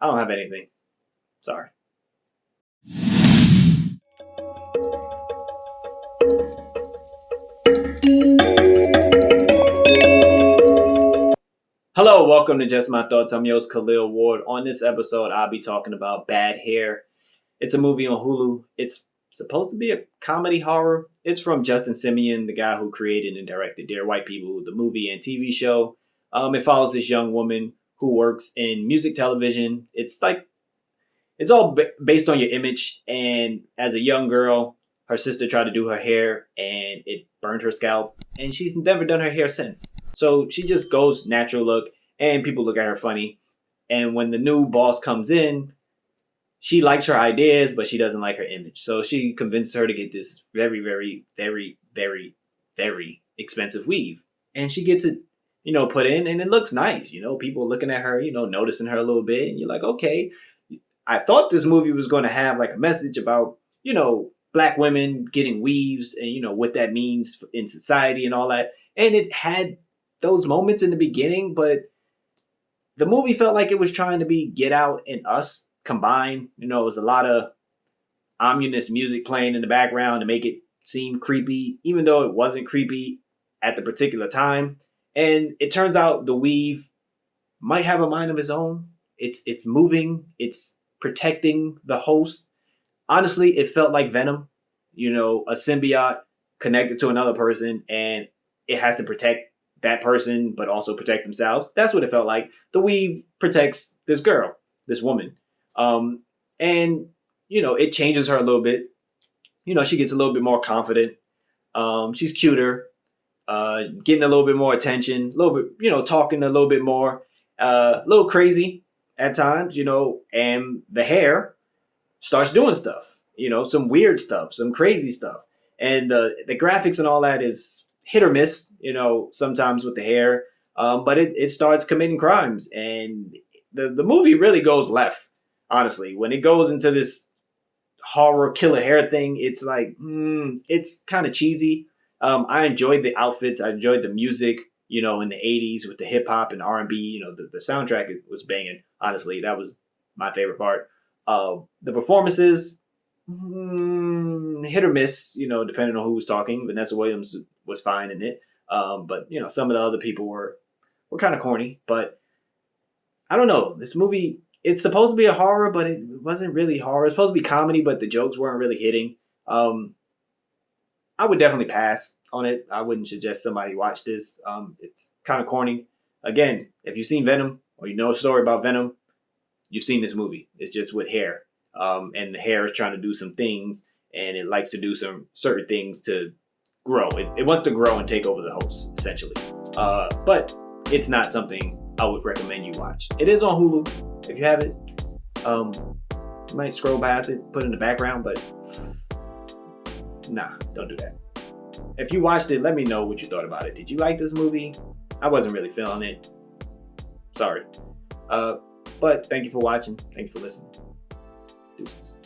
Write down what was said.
I don't have anything. Sorry. Hello, welcome to Just My Thoughts. I'm your host, Khaleel Ward. On this episode, I'll be talking about Bad Hair. It's a movie on Hulu. It's supposed to be a comedy horror. It's from Justin Simeon, the guy who created and directed Dear White People, the movie and TV show. It follows this young woman who works in music television. It's all based on your image. And as a young girl, her sister tried to do her hair and it burned her scalp. And she's never done her hair since. So she just goes natural look and people look at her funny. And when the new boss comes in, she likes her ideas, but she doesn't like her image. So she convinces her to get this very, very, very, very, very expensive weave. And she gets it, put in and it looks nice. People looking at her, noticing her a little bit. And you're like, okay, I thought this movie was going to have like a message about, black women getting weaves and, what that means in society and all that. And it had those moments in the beginning, but the movie felt like it was trying to be Get Out and Us combined. It was a lot of ominous music playing in the background to make it seem creepy, even though it wasn't creepy at the particular time. And it turns out the weave might have a mind of its own. It's moving. It's protecting the host. Honestly, it felt like Venom, a symbiote connected to another person, and it has to protect that person, but also protect themselves. That's what it felt like. The weave protects this girl, this woman. And, it changes her a little bit. She gets a little bit more confident. She's cuter, getting a little bit more attention, a little bit, talking a little bit more, a little crazy at times, and the hair starts doing stuff, some weird stuff, some crazy stuff. And the graphics and all that is hit or miss, sometimes with the hair. But it starts committing crimes. And the movie really goes left, honestly. When it goes into this horror killer hair thing, it's like, it's kind of cheesy. I enjoyed the outfits. I enjoyed the music, in the 80s with the hip hop and R&B. The soundtrack was banging. Honestly, that was my favorite part. The performances, hit or miss, depending on who was talking. Vanessa Williams was fine in it. But, some of the other people were kind of corny. But I don't know. This movie, it's supposed to be a horror, but it wasn't really horror. It's supposed to be comedy, but the jokes weren't really hitting. I would definitely pass on it. I wouldn't suggest somebody watch this. It's kind of corny. Again, if you've seen Venom or you know a story about Venom, you've seen this movie. It's just with hair. And the hair is trying to do some things, and it likes to do some certain things to grow. It wants to grow and take over the host, essentially. But it's not something I would recommend you watch. It is on Hulu. If you have it, you might scroll past it, put it in the background, but nah, don't do that. If you watched it, let me know what you thought about it. Did you like this movie? I wasn't really feeling it. Sorry. But thank you for watching. Thank you for listening. Deuces.